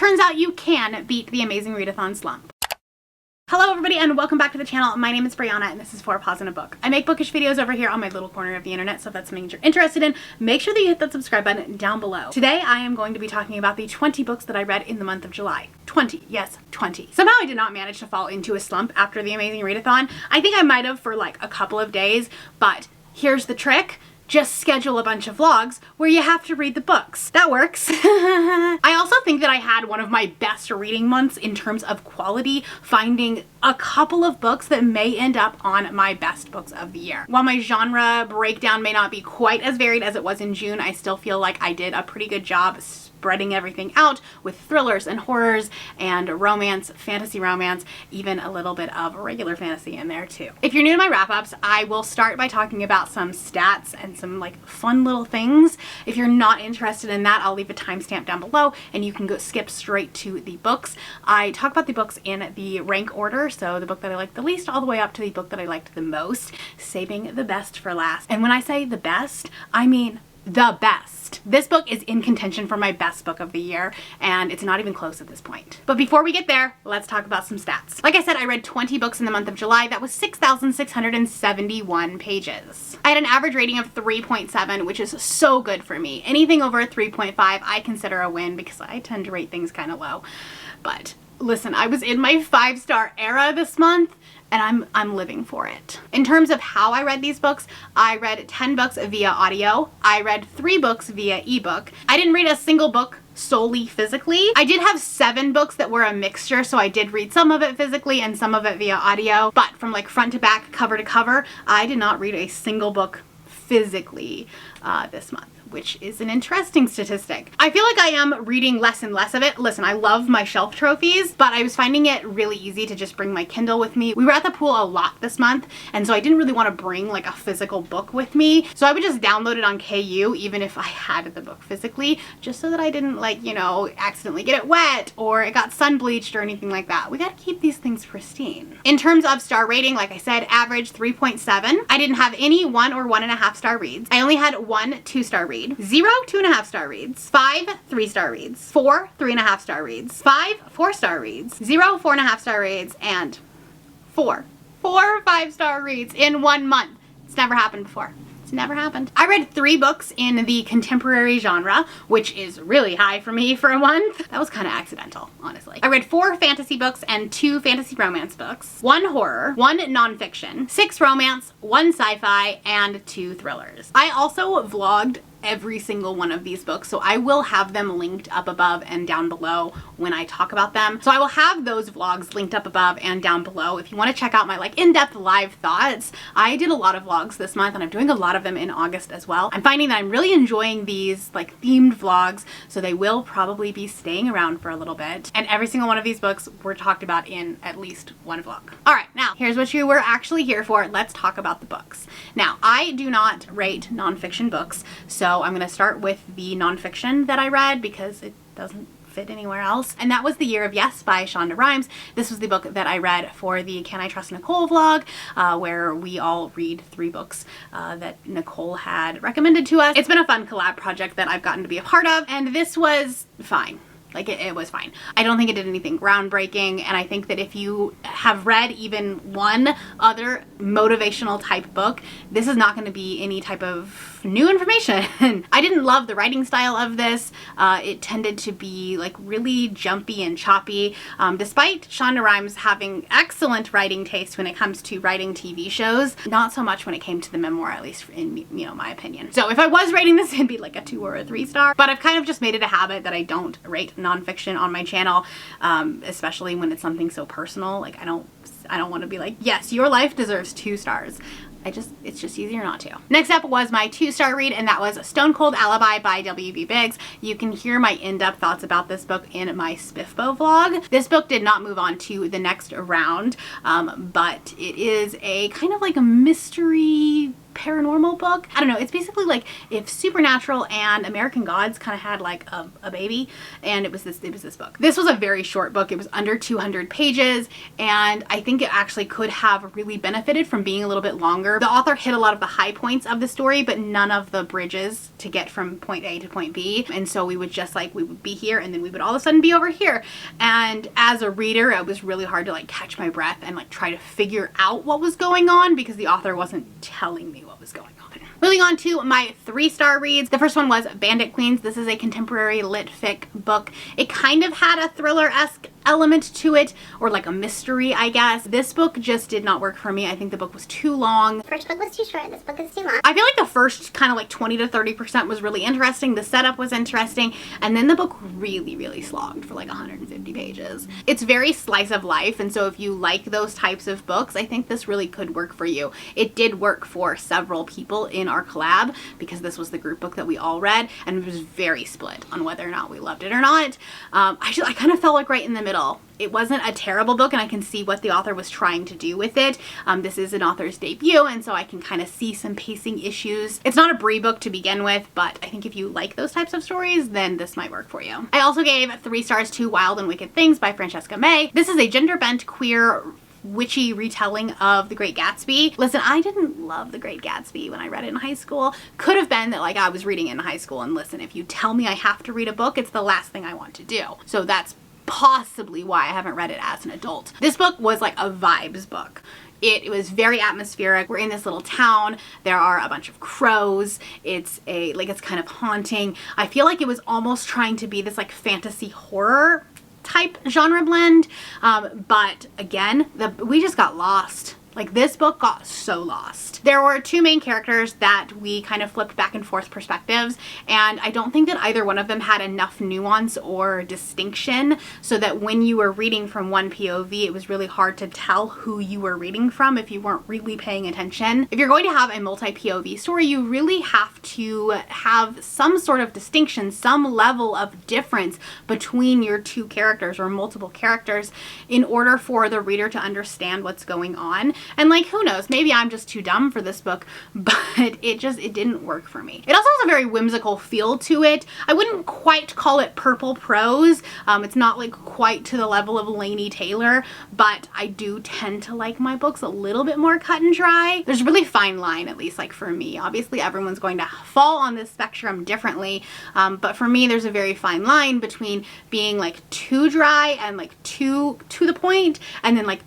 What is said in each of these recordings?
turns out you can beat the amazing Readathon Slump. Hello everybody and welcome back to the channel. My name is Brianna and this is 4 Paws in a Book. I make bookish videos over here on my little corner of the internet, so if that's something you're interested in, make sure that you hit that subscribe button down below. Today I am going to be talking about the 20 books that I read in the month of July. 20, yes, 20. Somehow I did not manage to fall into a slump after the amazing Readathon. I think I might have for like a couple of days, but here's the trick. Just schedule a bunch of vlogs where you have to read the books. That works. I also think that I had one of my best reading months in terms of quality, finding a couple of books that may end up on my best books of the year. While my genre breakdown may not be quite as varied as it was in June, I still feel like I did a pretty good job spreading everything out with thrillers and horrors and romance, fantasy romance, even a little bit of regular fantasy in there too. If you're new to my wrap-ups, I will start by talking about some stats and some like fun little things. If you're not interested in that, I'll leave a timestamp down below and you can go skip straight to the books. I talk about the books in the rank order, so the book that I liked the least all the way up to the book that I liked the most, saving the best for last. And when I say the best, I mean the best. This book is in contention for my best book of the year, and it's not even close at this point. But before we get there, let's talk about some stats. Like I said, I read 20 books in the month of July. That was 6,671 pages. I had an average rating of 3.7, which is so good for me. Anything over a 3.5 I consider a win because I tend to rate things kind of low. But listen, I was in my 5-star era this month, and I'm living for it. In terms of how I read these books, I read 10 books via audio. I read 3 books via ebook. I didn't read a single book solely physically. I did have 7 books that were a mixture, so I did read some of it physically and some of it via audio, but from like front to back, cover to cover, I did not read a single book physically this month, which is an interesting statistic. I feel like I am reading less and less of it. Listen, I love my shelf trophies, but I was finding it really easy to just bring my Kindle with me. We were at the pool a lot this month, and so I didn't really want to bring like a physical book with me. So I would just download it on KU, even if I had the book physically, just so that I didn't like, you know, accidentally get it wet or it got sun bleached or anything like that. We gotta keep these things pristine. In terms of star rating, like I said, average 3.7. I didn't have any 1 or 1.5 star reads. I only had 1 2-star read, 0 2.5 star reads, 5 3-star reads, 4 3.5 star reads, 5 4-star reads, 0 4.5 star reads, and 4 5-star reads in 1 month. It's never happened before. It's never happened. I read 3 books in the contemporary genre, which is really high for me for a month. That was kind of accidental, honestly. I read 4 fantasy books and 2 fantasy romance books, 1 horror, 1 nonfiction, 6 romance, 1 sci-fi, and 2 thrillers. I also vlogged every single one of these books, so I will have them linked up above and down below when I talk about them. So I will have those vlogs linked up above and down below if you want to check out my like in-depth live thoughts. I did a lot of vlogs this month and I'm doing a lot of them in August as well. I'm finding that I'm really enjoying these like themed vlogs, so they will probably be staying around for a little bit. And every single one of these books were talked about in at least one vlog. All right, now here's what you were actually here for. Let's talk about the books. Now, I do not rate nonfiction books, so I'm going to start with the nonfiction that I read because it doesn't fit anywhere else. And that was The Year of Yes by Shonda Rhimes. This was the book that I read for the Can I Trust Nicole vlog, where we all read 3 books that Nicole had recommended to us. It's been a fun collab project that I've gotten to be a part of, and this was fine. Like it was fine. I don't think it did anything groundbreaking, and I think that if you have read even one other motivational type book, this is not going to be any type of new information. I didn't love the writing style of this. It tended to be like really jumpy and choppy, despite Shonda Rhimes having excellent writing taste when it comes to writing TV shows. Not so much when it came to the memoir, at least in, you know, my opinion. So if I was rating this, it'd be like a 2 or a 3-star, but I've kind of just made it a habit that I don't rate nonfiction on my channel, especially when it's something so personal. Like I don't want to be like, yes, your life deserves 2 stars. It's just easier not to. Next up was my 2-star read, and that was Stone Cold Alibi by W.B. Biggs. You can hear my in-depth thoughts about this book in my Spiffbo vlog. This book did not move on to the next round, but it is a kind of like a mystery paranormal book. I don't know, it's basically like if Supernatural and American Gods kind of had like a baby, and it was this book. This was a very short book. It was under 200 pages, and I think it actually could have really benefited from being a little bit longer. The author hit a lot of the high points of the story, but none of the bridges to get from point A to point B. And so we would just like, we would be here and then we would all of a sudden be over here. And as a reader, it was really hard to like catch my breath and like try to figure out what was going on because the author wasn't telling me what was going on. Moving on to my 3-star reads. The first one was Bandit Queens. This is a contemporary lit fic book. It kind of had a thriller-esque element to it, or like a mystery, I guess. This book just did not work for me. I think the book was too long. The first book was too short, this book is too long. I feel like the first kind of like 20 to 30% was really interesting. The setup was interesting, and then the book really, really slogged for like 150 pages. It's very slice of life, and so if you like those types of books, I think this really could work for you. It did work for several people in our collab because this was the group book that we all read, and it was very split on whether or not we loved it or not. I kind of felt like right in the middle. It wasn't a terrible book, and I can see what the author was trying to do with it. This is an author's debut, and so I can kind of see some pacing issues. It's not a Brie book to begin with, but I think if you like those types of stories, then this might work for you. I also gave 3 stars to Wild and Wicked Things by Francesca May. This is a gender-bent queer witchy retelling of The Great Gatsby. Listen, I didn't love The Great Gatsby when I read it in high school. Could have been that like I was reading it in high school, and listen, if you tell me I have to read a book, it's the last thing I want to do. So that's possibly why I haven't read it as an adult. This book was like a vibes book. It was very atmospheric. We're in this little town. There are a bunch of crows. It's kind of haunting. I feel like it was almost trying to be this like fantasy horror type genre blend. But again, we just got lost. Like, this book got so lost. There were 2 main characters that we kind of flipped back and forth perspectives, and I don't think that either one of them had enough nuance or distinction so that when you were reading from one POV, it was really hard to tell who you were reading from if you weren't really paying attention. If you're going to have a multi-POV story, you really have to have some sort of distinction, some level of difference between your 2 characters or multiple characters in order for the reader to understand what's going on. And like, who knows, maybe I'm just too dumb for this book, but it didn't work for me. It also has a very whimsical feel to it. I wouldn't quite call it purple prose. It's not like quite to the level of Laini Taylor, but I do tend to like my books a little bit more cut and dry. There's a really fine line, at least like for me. Obviously everyone's going to fall on this spectrum differently, but for me there's a very fine line between being like too dry and like too to the point, and then like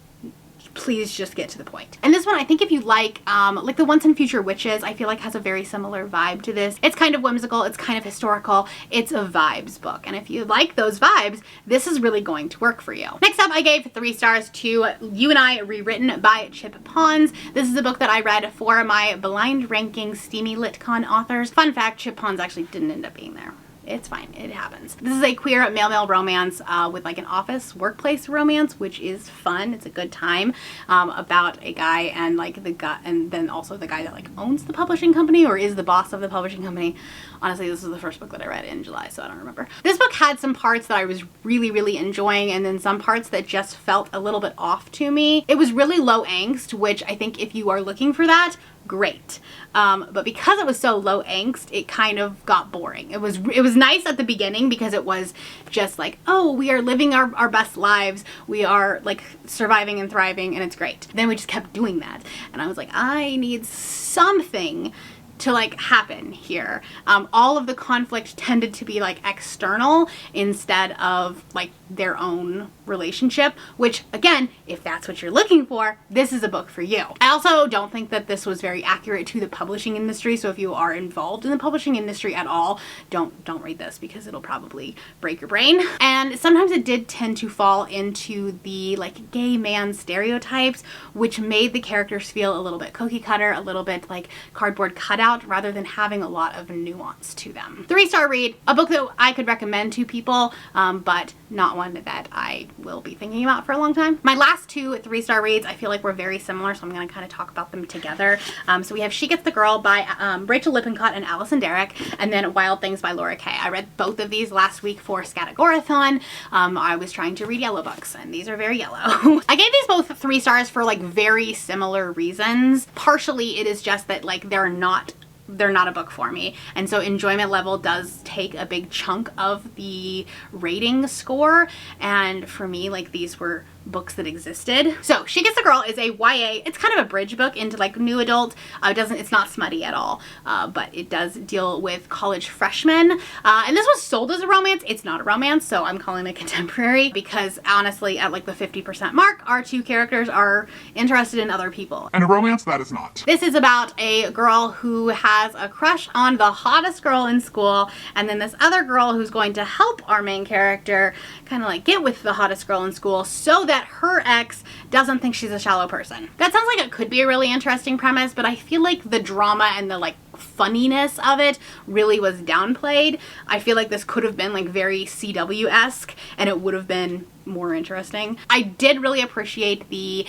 please just get to the point. And this one, I think if you like the Once and Future Witches, I feel like has a very similar vibe to this. It's kind of whimsical, it's kind of historical, it's a vibes book. And if you like those vibes, this is really going to work for you. Next up, I gave 3 stars to You and I Rewritten by Chip Pons. This is a book that I read for my blind ranking Steamy LitCon authors. Fun fact, Chip Pons actually didn't end up being there. It's fine, it happens. This is a queer male-male romance with like an office workplace romance, which is fun. It's a good time, about a guy and like the guy, and then also the guy that like owns the publishing company or is the boss of the publishing company. Honestly, this is the first book that I read in July, so I don't remember. This book had some parts that I was really, really enjoying, and then some parts that just felt a little bit off to me. It was really low angst, which I think if you are looking for that, great. But because it was so low angst, it kind of got boring. It was nice at the beginning because it was just like, oh, we are living our best lives. We are like surviving and thriving, and it's great. Then we just kept doing that. And I was like, I need something to like happen here. All of the conflict tended to be like external instead of like their own relationship, which again, if that's what you're looking for, this is a book for you. I also don't think that this was very accurate to the publishing industry, so if you are involved in the publishing industry at all, don't read this because it'll probably break your brain. And sometimes it did tend to fall into the like gay man stereotypes, which made the characters feel a little bit cookie cutter, a little bit like cardboard cutout out rather than having a lot of nuance to them. 3-star read, a book that I could recommend to people, but not one that I will be thinking about for a long time. My last 2 3-star reads I feel like were very similar, so I'm going to kind of talk about them together. So we have She Gets the Girl by Rachel Lippincott and Allison Derrick, and then Wild Things by Laura Kay. I read both of these last week for Readathon. I was trying to read yellow books, and these are very yellow. I gave these both 3 stars for like very similar reasons. Partially it is just that like they're not a book for me, and so enjoyment level does take a big chunk of the rating score, and for me like these were books that existed. So She Gets the Girl is a YA. It's kind of a bridge book into like new adult. It's not smutty at all, but it does deal with college freshmen, and this was sold as a romance. It's not a romance, so I'm calling it contemporary because honestly at like the 50% mark our 2 characters are interested in other people. And a romance that is not. This is about a girl who has a crush on the hottest girl in school, and then this other girl who's going to help our main character kind of like get with the hottest girl in school so that her ex doesn't think she's a shallow person. That sounds like it could be a really interesting premise, but I feel like the drama and the like funniness of it really was downplayed. I feel like this could have been like very CW-esque and it would have been more interesting. I did really appreciate the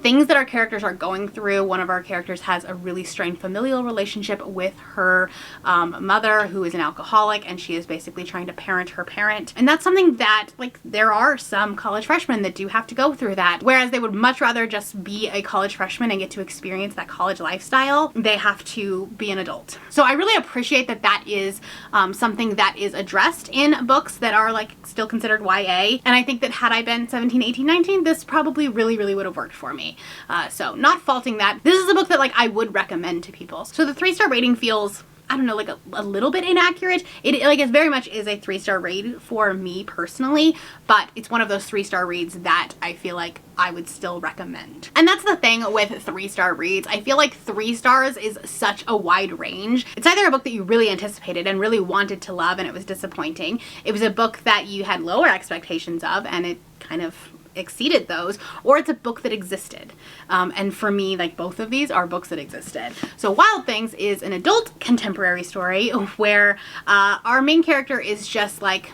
things that our characters are going through. One of our characters has a really strained familial relationship with her mother, who is an alcoholic, and she is basically trying to parent her parent. And that's something that, like, there are some college freshmen that do have to go through that. Whereas they would much rather just be a college freshman and get to experience that college lifestyle, they have to be an adult. So I really appreciate that that is something that is addressed in books that are, like, still considered YA. And I think that had I been 17, 18, 19, this probably really would have worked for me. So not faulting that. This is a book that like I would recommend to people. So the 3-star rating feels, I don't know, like a little bit inaccurate. It very much is a 3-star read for me personally, but it's one of those 3-star reads that I feel like I would still recommend. And that's the thing with 3-star reads. I feel like 3 stars is such a wide range. It's either a book that you really anticipated and really wanted to love and it was disappointing. It was a book that you had lower expectations of and it kind of exceeded those, or it's a book that existed. And for me, like, both of these are books that existed. So Wild Things is an adult contemporary story where our main character is just like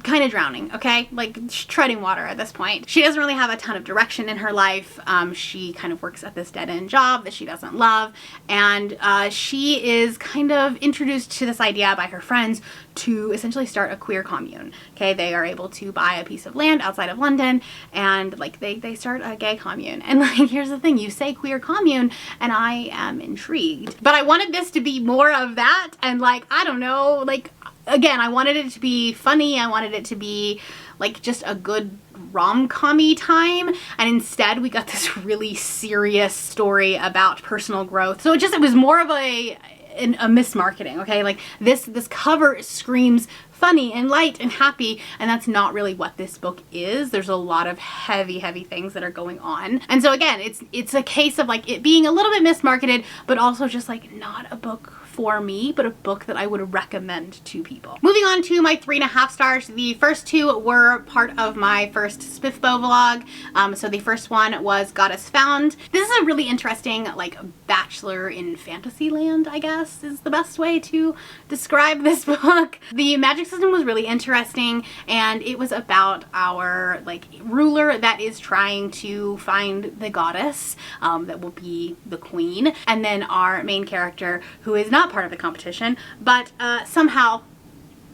kind of drowning, okay? Like treading water at this point. She doesn't really have a ton of direction in her life. She kind of works at this dead-end job that she doesn't love, and she is kind of introduced to this idea by her friends to essentially start a queer commune. Okay, they are able to buy a piece of land outside of London, and like they start a gay commune. And like, here's the thing, you say queer commune and I am intrigued, but I wanted this to be more of that. And like, I don't know, like, again, I wanted it to be funny. I wanted it to be like just a good rom-com-y time, and instead we got this really serious story about personal growth. So it was more of a mismarketing, okay? Like this cover screams funny and light and happy, and that's not really what this book is. There's a lot of heavy things that are going on. And so again, it's a case of like it being a little bit mismarketed, but also just like not a book for me, but a book that I would recommend to people. Moving on to my 3.5 stars. The first 2 were part of my first Spiffbo vlog. So the first one was Goddess Found. This is a really interesting, like, bachelor in fantasy land, I guess is the best way to describe this book. The magic system was really interesting, and it was about our like ruler that is trying to find the goddess that will be the queen, and then our main character, who is not part of the competition, but somehow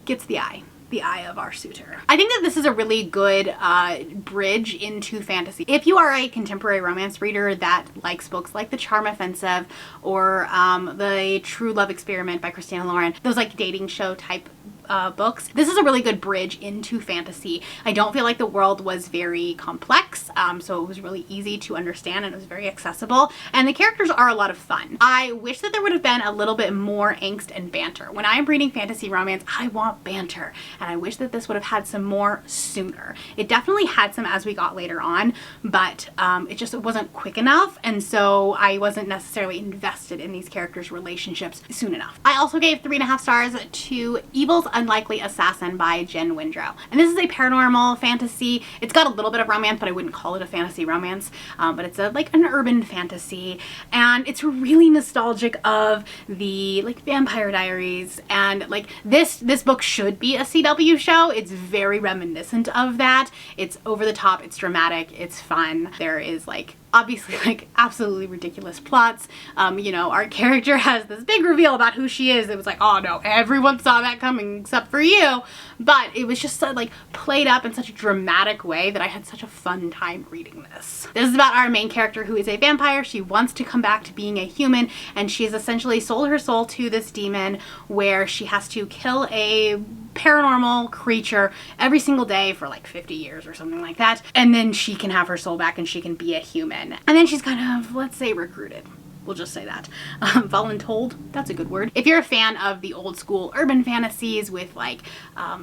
gets the eye of our suitor. I think that this is a really good bridge into fantasy. If you are a contemporary romance reader that likes books like The Charm Offensive or The True Love Experiment by Christina Lauren, those like dating show type books, this is a really good bridge into fantasy. I don't feel like the world was very complex, so it was really easy to understand and it was very accessible, and the characters are a lot of fun. I wish that there would have been a little bit more angst and banter. When I'm reading fantasy romance, I want banter, and I wish that this would have had some more sooner. It definitely had some as we got later on, but it wasn't quick enough, and so I wasn't necessarily invested in these characters' relationships soon enough. I also gave 3.5 stars to Evil's Unlikely Assassin by Jen Windrow. And this is a paranormal fantasy. It's got a little bit of romance, but I wouldn't call it a fantasy romance. But it's like an urban fantasy, and it's really nostalgic of the like Vampire Diaries, and like this book should be a CW show. It's very reminiscent of that. It's over the top, it's dramatic, it's fun. There is like obviously like absolutely ridiculous plots. You know, our character has this big reveal about who she is. It was like, oh no, everyone saw that coming except for you. But it was just so, like played up in such a dramatic way that I had such a fun time reading this. This is about our main character who is a vampire. She wants to come back to being a human, and she has essentially sold her soul to this demon where she has to kill a paranormal creature every single day for like 50 years or something like that, and then she can have her soul back and she can be a human. And then she's kind of, let's say, recruited. We'll just say that. Voluntold, that's a good word. If you're a fan of the old school urban fantasies with like,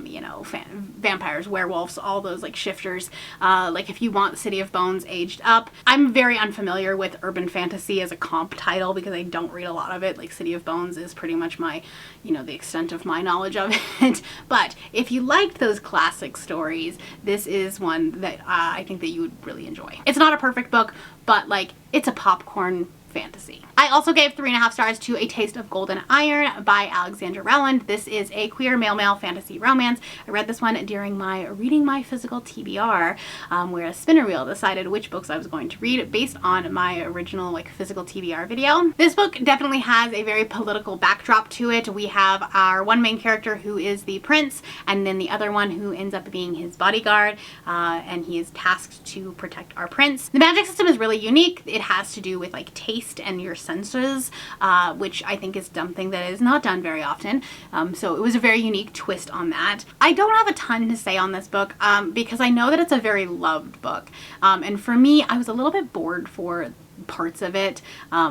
you know, vampires, werewolves, all those like shifters, like if you want City of Bones aged up. I'm very unfamiliar with urban fantasy as a comp title because I don't read a lot of it. Like City of Bones is pretty much my, you know, the extent of my knowledge of it. But if you liked those classic stories, this is one that I think that you would really enjoy. It's not a perfect book, but like it's a popcorn fantasy. I also gave 3.5 stars to A Taste of Golden Iron by Alexandra Rowland. This is a queer male fantasy romance. I read this one during my Reading My Physical TBR, where a spinner wheel decided which books I was going to read based on my original like physical TBR video. This book definitely has a very political backdrop to it. We have our one main character who is the prince, and then the other one who ends up being his bodyguard, and he is tasked to protect our prince. The magic system is really unique. It has to do with like taste and your senses, which I think is something that is not done very often. So it was a very unique twist on that. I don't have a ton to say on this book because I know that it's a very loved book. And for me, I was a little bit bored for parts of it.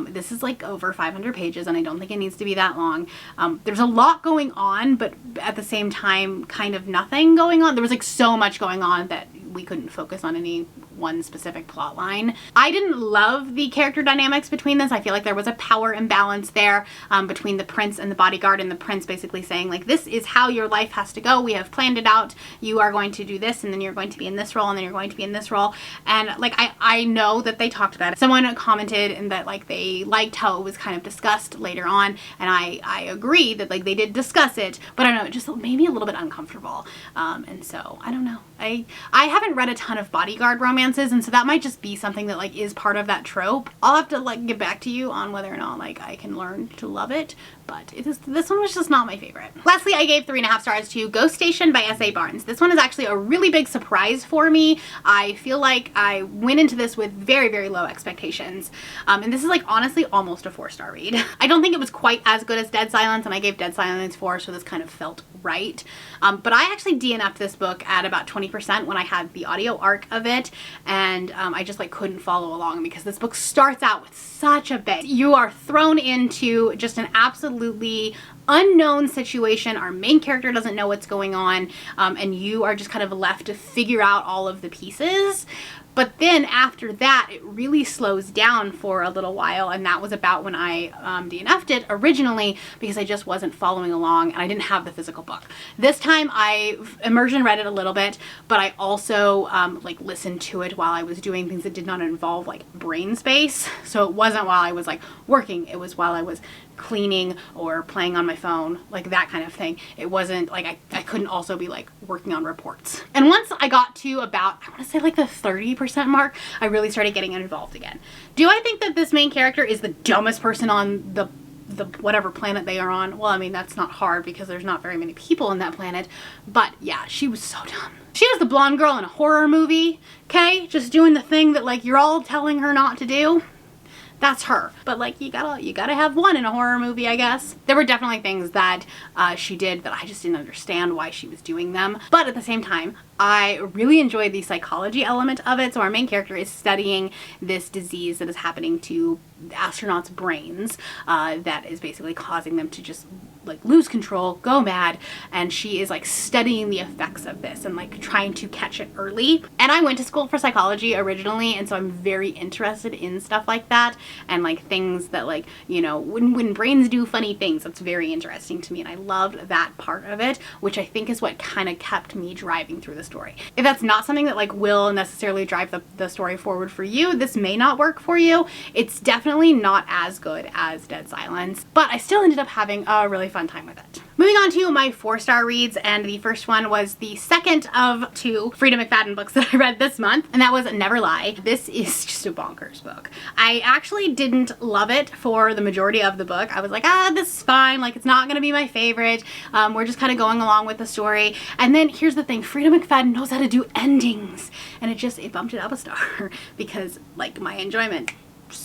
This is like over 500 pages and I don't think it needs to be that long. There's a lot going on, but at the same time, kind of nothing going on. There was like so much going on that we couldn't focus on any one specific plot line. I didn't love the character dynamics between this. I feel like there was a power imbalance there between the prince and the bodyguard, and the prince basically saying like, this is how your life has to go. We have planned it out. You are going to do this, and then you're going to be in this role, and then you're going to be in this role. And like, I know that they talked about it. Someone commented and that like they liked how it was kind of discussed later on, and I agree that like they did discuss it, but I don't know, it just made me a little bit uncomfortable. And so I don't know. I haven't read a ton of bodyguard romances, and so that might just be something that like is part of that trope. I'll have to like get back to you on whether or not like I can learn to love it, but this one was just not my favorite. Lastly, I gave 3.5 stars to Ghost Station by S.A. Barnes. This one is actually a really big surprise for me. I feel like I went into this with very, very low expectations, and this is like honestly almost a 4-star read. I don't think it was quite as good as Dead Silence, and I gave Dead Silence 4, so this kind of felt right. But I actually DNF'd this book at about 20% when I had the audio arc of it, and I just like couldn't follow along because this book starts out with such a bang. You are thrown into just an absolutely unknown situation. Our main character doesn't know what's going on, and you are just kind of left to figure out all of the pieces. But then after that, it really slows down for a little while, and that was about when I DNF'd it originally because I just wasn't following along and I didn't have the physical book. This time I immersion read it a little bit, but I also like listened to it while I was doing things that did not involve like brain space. So it wasn't while I was like working, it was while I was cleaning or playing on my phone, like that kind of thing. It wasn't like I couldn't also be like working on reports. And once I got to about, I want to say like the 30% mark, I really started getting involved again. Do I think that this main character is the dumbest person on the whatever planet they are on? Well, I mean, that's not hard because there's not very many people on that planet, but yeah, she was so dumb. She was the blonde girl in a horror movie, okay? Just doing the thing that like you're all telling her not to do. That's her. But like you gotta have one in a horror movie, I guess. There were definitely things that she did that I just didn't understand why she was doing them. But at the same time, I really enjoyed the psychology element of it. So our main character is studying this disease that is happening to astronauts' brains that is basically causing them to just like lose control, go mad, and she is like studying the effects of this and like trying to catch it early. And I went to school for psychology originally, and so I'm very interested in stuff like that and like things that like, you know, when brains do funny things, that's very interesting to me, and I loved that part of it, which I think is what kind of kept me driving through the story. If that's not something that like will necessarily drive the story forward for you, this may not work for you. It's definitely not as good as Dead Silence, but I still ended up having a really fun time with it. Moving on to my 4-star reads, and the first one was the second of 2 Frida McFadden books that I read this month, and that was Never Lie. This is just a bonkers book. I actually didn't love it for the majority of the book. I was like, this is fine, like it's not gonna be my favorite. We're just kind of going along with the story. And then here's the thing, Frida McFadden knows how to do endings, and it bumped it up a star because like my enjoyment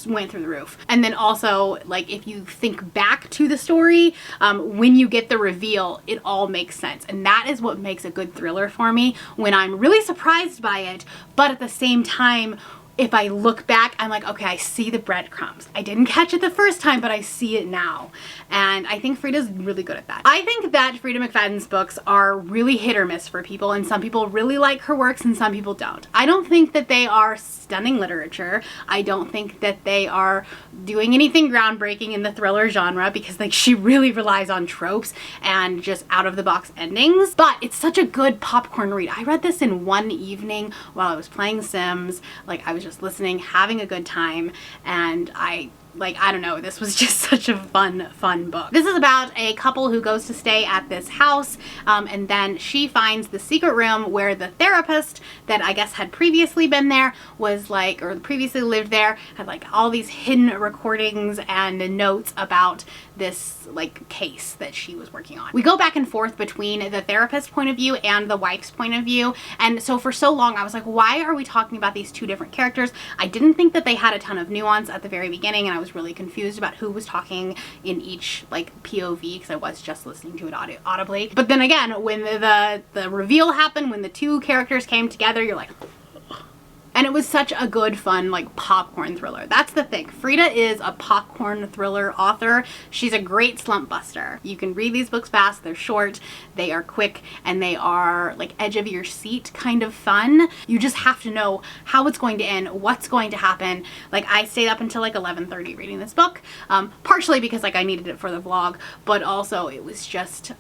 went through the roof. And then also, like, if you think back to the story, when you get the reveal, it all makes sense. And that is what makes a good thriller for me, when I'm really surprised by it, but at the same time, if I look back, I'm like, okay, I see the breadcrumbs. I didn't catch it the first time, but I see it now. And I think Frida's really good at that. I think that Frida McFadden's books are really hit or miss for people, and some people really like her works and some people don't. I don't think that they are stunning literature. I don't think that they are doing anything groundbreaking in the thriller genre, because like she really relies on tropes and just out of the box endings, but it's such a good popcorn read. I read this in one evening while I was playing Sims. Like, I was just listening, having a good time, and I don't know, this was just such a fun book. This is about a couple who goes to stay at this house, and then she finds the secret room where the therapist that I guess had previously been there was like, or previously lived there, had like all these hidden recordings and notes about this like case that she was working on. We go back and forth between the therapist's point of view and the wife's point of view, and so for so long I was like, why are we talking about these two different characters? I didn't think that they had a ton of nuance at the very beginning, and I was really confused about who was talking in each like POV, because I was just listening to it audibly. But then again, when the reveal happened, when the two characters came together, you're like, and it was such a good, fun, like popcorn thriller. That's the thing. Frida is a popcorn thriller author. She's a great slump buster. You can read these books fast. They're short, they are quick, and they are like edge of your seat kind of fun. You just have to know how it's going to end, what's going to happen. Like, I stayed up until like 11:30 reading this book, partially because like I needed it for the vlog, but also it was just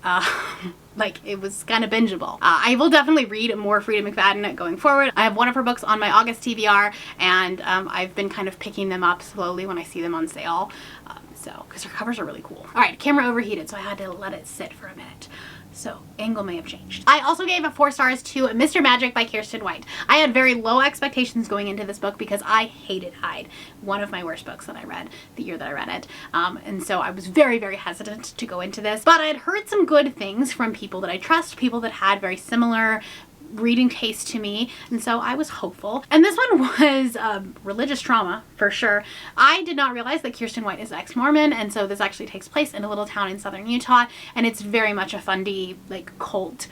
like, it was kind of bingeable. I will definitely read more Frida McFadden going forward. I have one of her books on my August TBR, and I've been kind of picking them up slowly when I see them on sale. So, because her covers are really cool. All right, camera overheated, so I had to let it sit for a minute. So, angle may have changed. I also gave 4 stars to Mr. Magic by Kirsten White. I had very low expectations going into this book because I hated Hyde. One of my worst books that I read the year that I read it. And so I was very, very hesitant to go into this. But I had heard some good things from people that I trust, people that had very similar reading taste to me, and so I was hopeful. And this one was religious trauma for sure. I did not realize that Kirsten White is ex-Mormon, and so this actually takes place in a little town in southern Utah, and it's very much a fundy like cult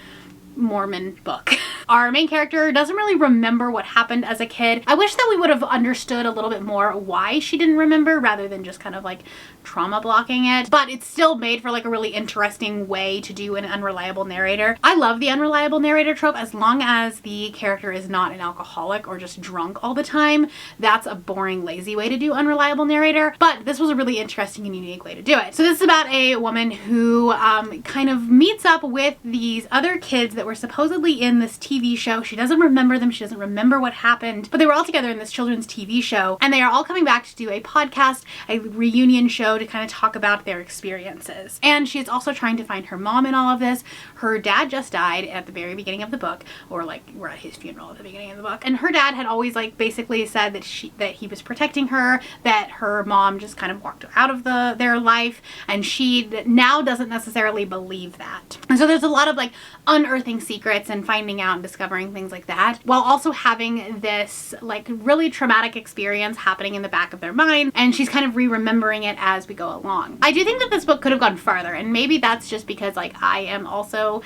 Mormon book. Our main character doesn't really remember what happened as a kid. I wish that we would have understood a little bit more why she didn't remember, rather than just kind of like trauma blocking it. But it's still made for like a really interesting way to do an unreliable narrator. I love the unreliable narrator trope, as long as the character is not an alcoholic or just drunk all the time. That's a boring, lazy way to do unreliable narrator, but this was a really interesting and unique way to do it. So this is about a woman who kind of meets up with these other kids that were supposedly in this TV show. She doesn't remember them. She doesn't remember what happened, but they were all together in this children's TV show, and they are all coming back to do a podcast, a reunion show, to kind of talk about their experiences. And she's also trying to find her mom in all of this. Her dad just died at the very beginning of the book, or like we're at his funeral at the beginning of the book. And her dad had always like basically said that he was protecting her, that her mom just kind of walked out of their life, and she now doesn't necessarily believe that. And so there's a lot of like unearthing secrets and finding out and discovering things like that, while also having this like really traumatic experience happening in the back of their mind, and she's kind of re-remembering it as we go along. I do think that this book could have gone farther, and maybe that's just because like I am also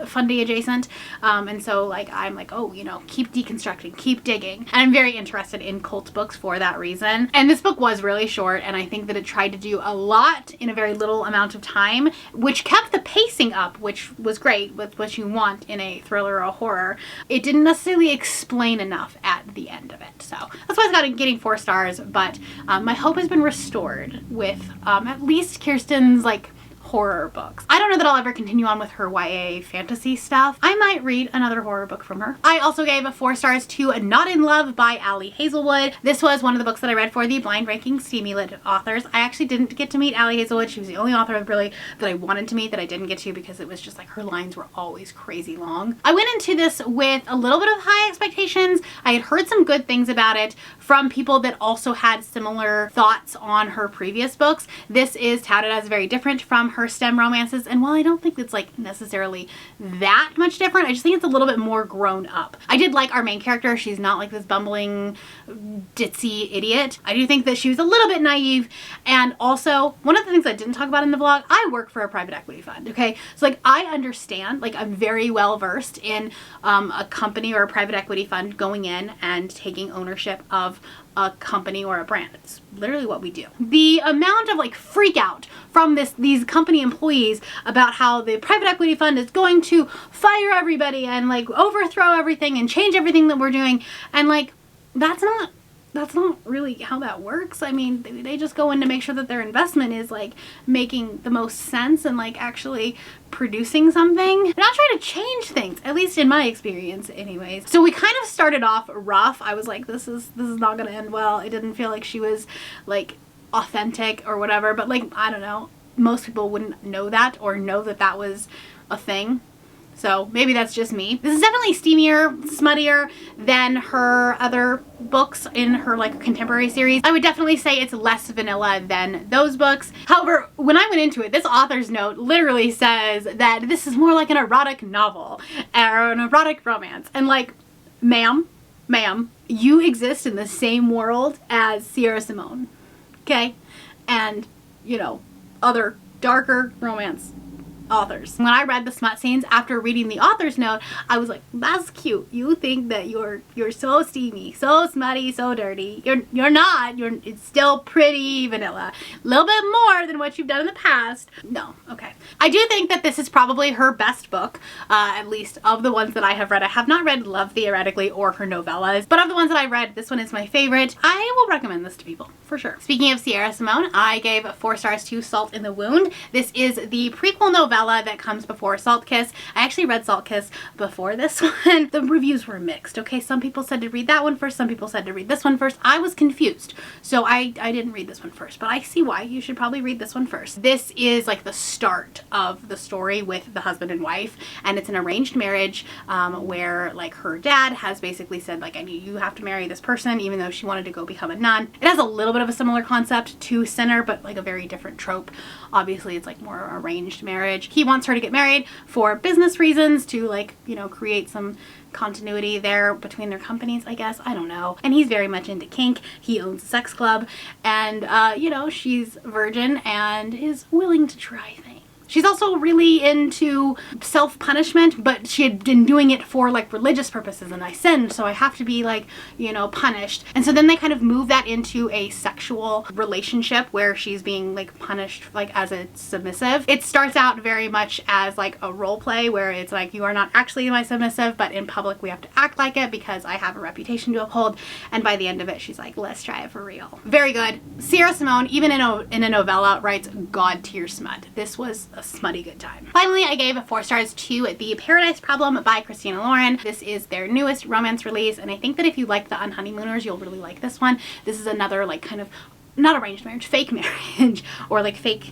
fundy adjacent. And so like I'm like, oh, you know, keep deconstructing, keep digging. And I'm very interested in cult books for that reason. And this book was really short, and I think that it tried to do a lot in a very little amount of time, which kept the pacing up, which was great with what you want in a thriller or a horror. It didn't necessarily explain enough at the end of it. So that's why it's got getting 4 stars, but my hope has been restored with at least Kirsten's like horror books. I don't know that I'll ever continue on with her YA fantasy stuff. I might read another horror book from her. I also gave 4 stars to Not in Love by Allie Hazelwood. This was one of the books that I read for the Blind Ranking Steamy Lit authors. I actually didn't get to meet Allie Hazelwood. She was the only author really that I wanted to meet that I didn't get to because it was just like her lines were always crazy long. I went into this with a little bit of high expectations. I had heard some good things about it from people that also had similar thoughts on her previous books. This is touted as very different from her STEM romances, and while I don't think it's like necessarily that much different, I just think it's a little bit more grown up. I did like our main character. She's not like this bumbling ditzy idiot. I do think that she was a little bit naive, and also one of the things I didn't talk about in the vlog, I work for a private equity fund, okay? So like I understand, like I'm very well versed in a company or a private equity fund going in and taking ownership of a company or a brand. It's literally what we do. The amount of like freak out from these company employees about how the private equity fund is going to fire everybody and like overthrow everything and change everything that we're doing, and like that's not really how that works. I mean, they just go in to make sure that their investment is like making the most sense and like actually producing something. They're not trying to change things, at least in my experience anyways. So we kind of started off rough. I was like, this is not gonna end well. It didn't feel like she was like authentic or whatever, but like, I don't know, most people wouldn't know that or know that that was a thing. So maybe that's just me. This is definitely steamier, smuttier than her other books in her like contemporary series. I would definitely say it's less vanilla than those books. However, when I went into it, this author's note literally says that this is more like an erotic novel or an erotic romance. And like, ma'am, you exist in the same world as Sierra Simone, okay? And, you know, other darker romance authors. When I read the smut scenes after reading the author's note, I was like, that's cute. You think that you're so steamy, so smutty, so dirty. You're not. It's still pretty vanilla. A little bit more than what you've done in the past. No, okay. I do think that this is probably her best book, at least of the ones that I have read. I have not read Love Theoretically or her novellas, but of the ones that I read, this one is my favorite. I will recommend this to people for sure. Speaking of Sierra Simone, I gave 4 stars to Salt in the Wound. This is the prequel novella that comes before Salt Kiss. I actually read Salt Kiss before this one. The reviews were mixed, okay? Some people said to read that one first, some people said to read this one first. I was confused, so I didn't read this one first, but I see why. You should probably read this one first. This is like the start of the story with the husband and wife, and it's an arranged marriage where like her dad has basically said like, you have to marry this person, even though she wanted to go become a nun. It has a little bit of a similar concept to Sinner, but like a very different trope. Obviously, it's like more arranged marriage. He wants her to get married for business reasons, to like, you know, create some continuity there between their companies, I guess. I don't know. And he's very much into kink. He owns a sex club, and you know, she's virgin and is willing to try things. She's also really into self-punishment, but she had been doing it for like religious purposes, and I sinned, so I have to be like, you know, punished. And so then they kind of move that into a sexual relationship where she's being like punished like as a submissive. It starts out very much as like a role play where it's like, you are not actually my submissive, but in public we have to act like it because I have a reputation to uphold. And by the end of it, she's like, let's try it for real. Very good. Sierra Simone, even in a novella, writes god tier smut. This was a smutty good time. Finally, I gave 4 stars to The Paradise Problem by Christina Lauren. This is their newest romance release, and I think that if you like The Unhoneymooners, you'll really like this one. This is another like kind of not arranged marriage, fake marriage, or like fake.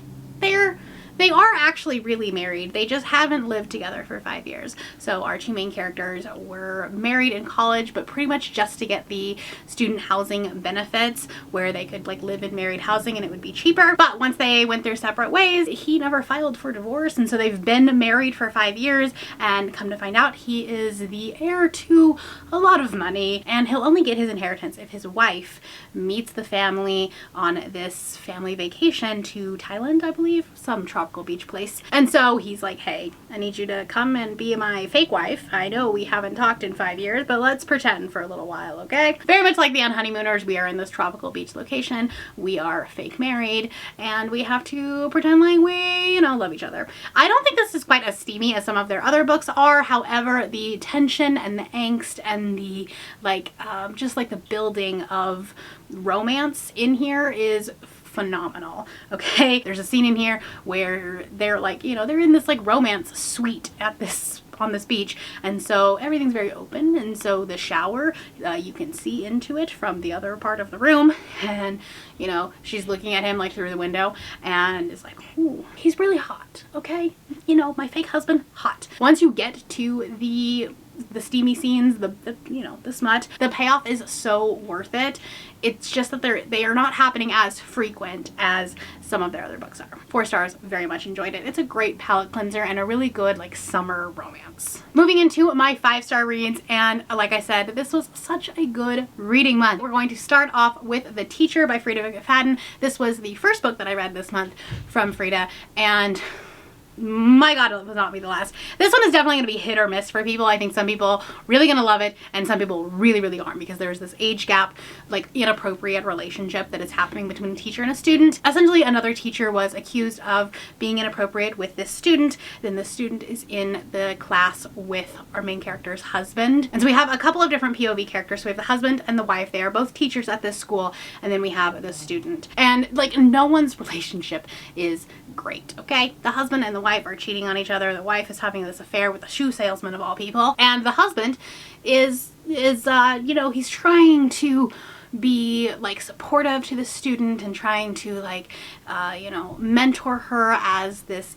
They are actually really married. They just haven't lived together for 5 years. So our 2 main characters were married in college, but pretty much just to get the student housing benefits where they could like live in married housing and it would be cheaper. But once they went their separate ways, he never filed for divorce. And so they've been married for 5 years, and come to find out he is the heir to a lot of money, and he'll only get his inheritance if his wife meets the family on this family vacation to Thailand, I believe, some tropical tropical beach place. And so he's like, hey, I need you to come and be my fake wife. I know we haven't talked in 5 years, but let's pretend for a little while, okay? Very much like the Honeymooners, we are in this tropical beach location. We are fake married, and we have to pretend like we, love each other. I don't think this is quite as steamy as some of their other books are. However, the tension and the angst and the just like the building of romance in here is phenomenal. Okay, there's a scene in here where they're they're in this romance suite on this beach, and so everything's very open, and so the shower, you can see into it from the other part of the room, and she's looking at him through the window, and it's like, ooh, he's really hot. Okay, my fake husband, hot. Once you get to the steamy scenes, the smut, the payoff is so worth it. It's just that they are not happening as frequent as some of their other books are. 4 stars, very much enjoyed it. It's a great palate cleanser and a really good summer romance. Moving into my 5-star reads, and like I said, this was such a good reading month. We're going to start off with The Teacher by Frida McFadden. This was the first book that I read this month from Frida, and my god, it will not be the last. This one is definitely going to be hit or miss for people. I think some people really going to love it, and some people really, really aren't, because there's this age gap, inappropriate relationship that is happening between a teacher and a student. Essentially, another teacher was accused of being inappropriate with this student. Then the student is in the class with our main character's husband. And so we have a couple of different POV characters. So we have the husband and the wife. They are both teachers at this school. And then we have the student. And no one's relationship is great, okay? The husband and the wife are cheating on each other. The wife is having this affair with a shoe salesman of all people, and the husband is he's trying to be supportive to the student and trying to mentor her as this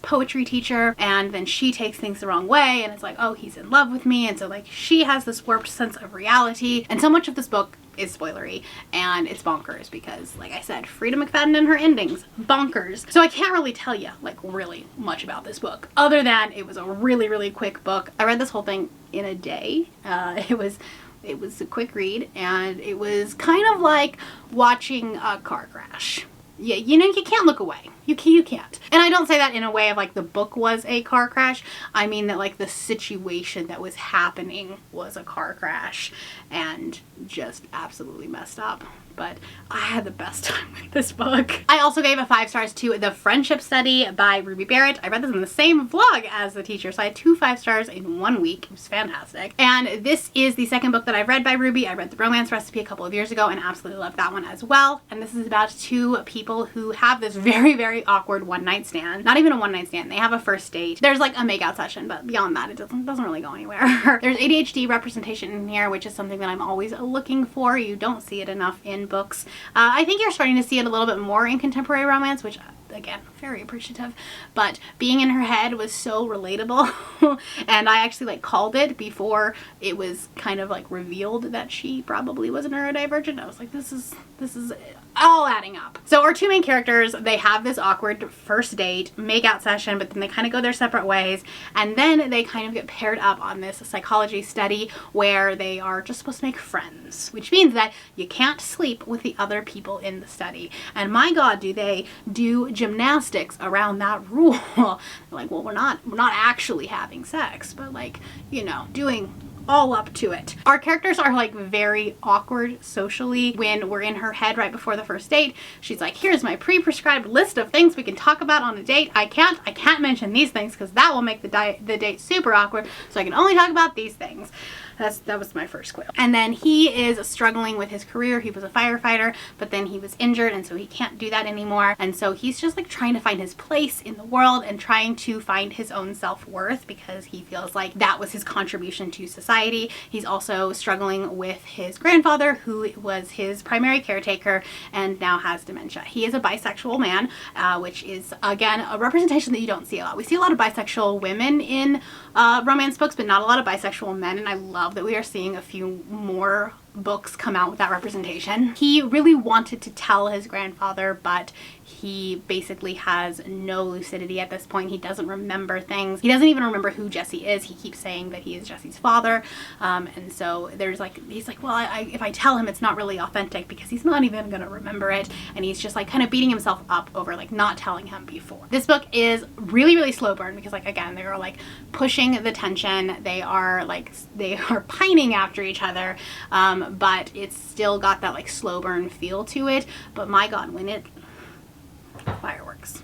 poetry teacher, and then she takes things the wrong way, and it's like, oh, he's in love with me, and so she has this warped sense of reality. And so much of this book is spoilery, and it's bonkers because, like I said, Frida McFadden and her endings, bonkers. So I can't really tell you really much about this book, other than it was a really, really quick book. I read this whole thing in a day. It was a quick read, and it was kind of like watching a car crash. Yeah, you can't look away. You can't. And I don't say that in a way of the book was a car crash. I mean that the situation that was happening was a car crash and just absolutely messed up. But I had the best time with this book. I also gave a 5 stars to The Friendship Study by Ruby Barrett. I read this in the same vlog as The Teacher, so I had 2 5 stars in 1 week. It was fantastic. And this is the second book that I've read by Ruby. I read The Romance Recipe a couple of years ago and absolutely loved that one as well. And this is about 2 people who have this very, very awkward one-night stand. Not even a one-night stand. They have a first date. There's a makeout session, but beyond that, it doesn't really go anywhere. There's ADHD representation in here, which is something that I'm always looking for. You don't see it enough in books. I think you're starting to see it a little bit more in contemporary romance, which, again, very appreciative, but being in her head was so relatable. And I actually called it before it was kind of revealed that she probably was a neurodivergent. I was like, this is all adding up. So our 2 main characters, they have this awkward first date, makeout session, but then they kind of go their separate ways, and then they kind of get paired up on this psychology study where they are just supposed to make friends, which means that you can't sleep with the other people in the study. And my god, do they do gymnastics around that rule. They're like, well, we're not actually having sex, but doing all up to it. Our characters are very awkward socially. When we're in her head right before the first date, she's like, here's my pre-prescribed list of things we can talk about on a date. I can't mention these things because that will make the date super awkward, so I can only talk about these things. That was my first clue. And then he is struggling with his career. He was a firefighter, but then he was injured, and so he can't do that anymore. And so he's just trying to find his place in the world and trying to find his own self-worth because he feels like that was his contribution to society. He's also struggling with his grandfather, who was his primary caretaker and now has dementia. He is a bisexual man, which is, again, a representation that you don't see a lot. We see a lot of bisexual women in romance books, but not a lot of bisexual men, and I love that we are seeing a few more books come out with that representation. He really wanted to tell his grandfather, but he basically has no lucidity at this point. He doesn't remember things. He doesn't even remember who Jesse is. He keeps saying that he is Jesse's father. And so there's like, he's like, well, if I tell him, it's not really authentic because he's not even going to remember it. And he's just like kind of beating himself up over like not telling him before. This book is really, really slow burn because like, again, they are like pushing the tension. They are pining after each other. But it's still got that like slow burn feel to it. But my God, when it, fireworks.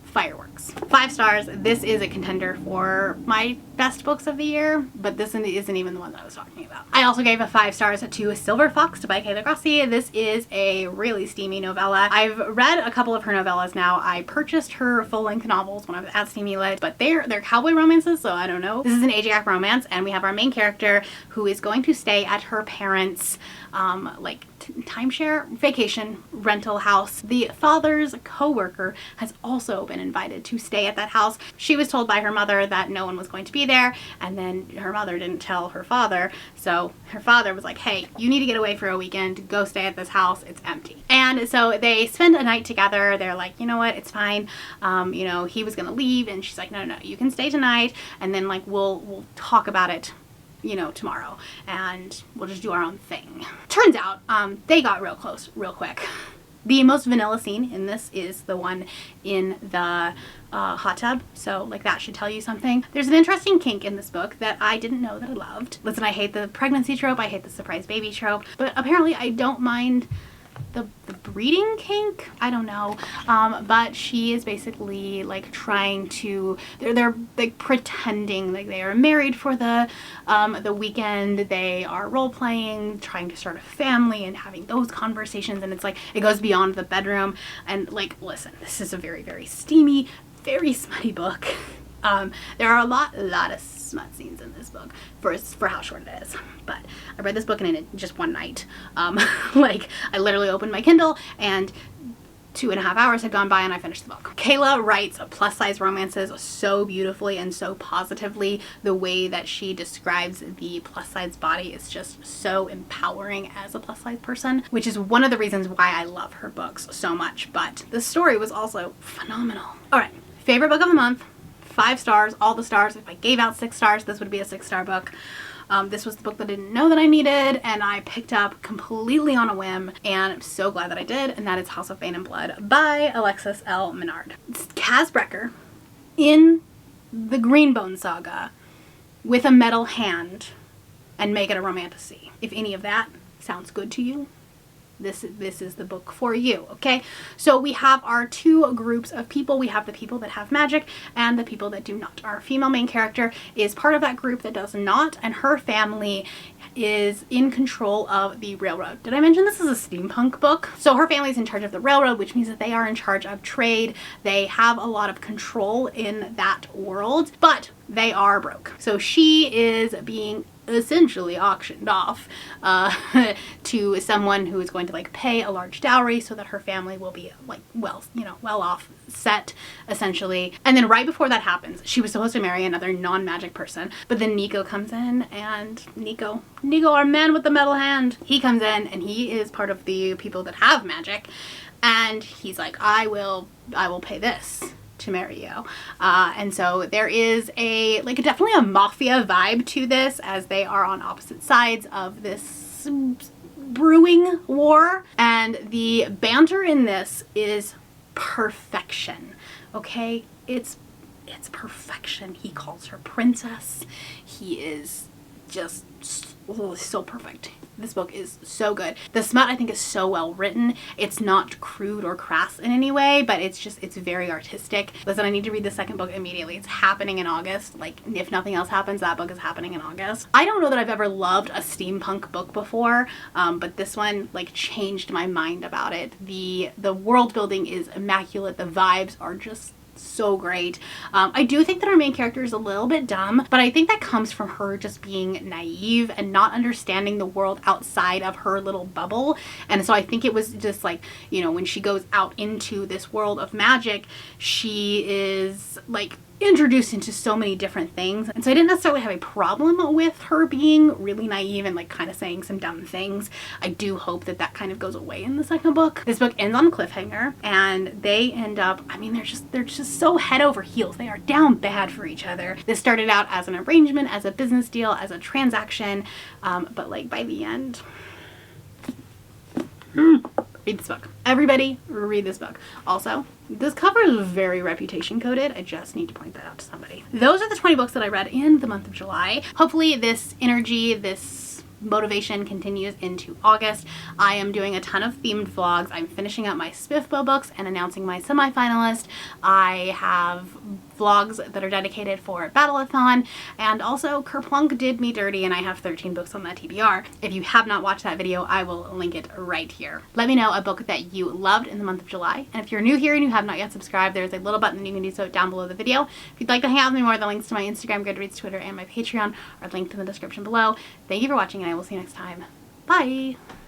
5 stars. This is a contender for my best books of the year, but this isn't even the one that I was talking about. I also gave a 5 stars to Silver Fox by Kayla Grassi. This is a really steamy novella. I've read a couple of her novellas now. I purchased her full-length novels when I was at Steamy Lit, but they're cowboy romances, so I don't know. This is an age gap romance, and we have our main character who is going to stay at her parents' timeshare vacation rental house. The father's co-worker has also been invited to stay at that house. She was told by her mother that no one was going to be there, and then her mother didn't tell her father, so her father was like, hey, you need to get away for a weekend, go stay at this house, it's empty. And so they spend a night together. They're like, you know what, it's fine. You know, he was gonna leave, and she's like, no, you can stay tonight, and then like we'll talk about it, you know, tomorrow, and we'll just do our own thing. Turns out they got real close real quick. The most vanilla scene in this is the one in the hot tub, so like that should tell you something. There's an interesting kink in this book that I didn't know that I loved. Listen, I hate the pregnancy trope, I hate the surprise baby trope, but apparently I don't mind the breeding kink. I don't know, but she is basically like trying to, they're like pretending like they are married for the weekend. They are role playing, trying to start a family and having those conversations, and it's like it goes beyond the bedroom. And like, listen, this is a very, very steamy, very smutty book. There are a lot of smut scenes in this book for how short it is, but I read this book in just one night. Like I literally opened my Kindle and 2.5 hours had gone by and I finished the book. Kayla writes plus size romances so beautifully and so positively. The way that she describes the plus size body is just so empowering as a plus size person, which is one of the reasons why I love her books so much. But the story was also phenomenal. All right, favorite book of the month. 5 stars, all the stars. If I gave out 6 stars, this would be a 6-star book. This was the book that I didn't know that I needed, and I picked up completely on a whim, and I'm so glad that I did, and that is House of Bane and Blood by Alexis L. Menard. It's Kaz Brekker in the Greenbone saga with a metal hand and make it a romantasy. If any of that sounds good to you, this is the book for you, okay? So we have our 2 groups of people. We have the people that have magic and the people that do not. Our female main character is part of that group that does not, and her family is in control of the railroad. Did I mention this is a steampunk book? So her family is in charge of the railroad, which means that they are in charge of trade. They have a lot of control in that world, but they are broke. So she is being essentially auctioned off to someone who is going to like pay a large dowry so that her family will be like well off set essentially. And then right before that happens, she was supposed to marry another non-magic person, but then Nico comes in, and Nico, our man with the metal hand, he comes in and he is part of the people that have magic, and he's like, I will pay this to marry you. And so there is definitely a mafia vibe to this, as they are on opposite sides of this brewing war, and the banter in this is perfection. Okay, it's perfection. He calls her princess. He is just so perfect. This book is so good. The smut, I think, is so well written. It's not crude or crass in any way, but it's very artistic. Listen, I need to read the second book immediately. It's happening in August. Like, if nothing else happens, that book is happening in August. I don't know that I've ever loved a steampunk book before, but this one like changed my mind about it. The world building is immaculate. The vibes are just so great. I do think that our main character is a little bit dumb, but I think that comes from her just being naive and not understanding the world outside of her little bubble. And so I think it was just like, you know, when she goes out into this world of magic, she is like introduced into so many different things. And so I didn't necessarily have a problem with her being really naive and like kind of saying some dumb things. I do hope that that kind of goes away in the second book. This book ends on a cliffhanger and they end up, I mean, they're just so head over heels. They are down bad for each other. This started out as an arrangement, as a business deal, as a transaction, but like by the end, read this book. Everybody read this book. Also, this cover is very reputation coded. I just need to point that out to somebody. Those are the 20 books that I read in the month of July. Hopefully this energy, this motivation continues into August. I am doing a ton of themed vlogs. I'm finishing up my Spiffbo books and announcing my semi-finalist. I have vlogs that are dedicated for Readathon, and also Kerplunk did me dirty and I have 13 books on that TBR. If you have not watched that video, I will link it right here. Let me know a book that you loved in the month of July, and if you're new here and you have not yet subscribed, there's a little button you can do so down below the video. If you'd like to hang out with me more, the links to my Instagram, Goodreads, Twitter, and my Patreon are linked in the description below. Thank you for watching and I will see you next time. Bye!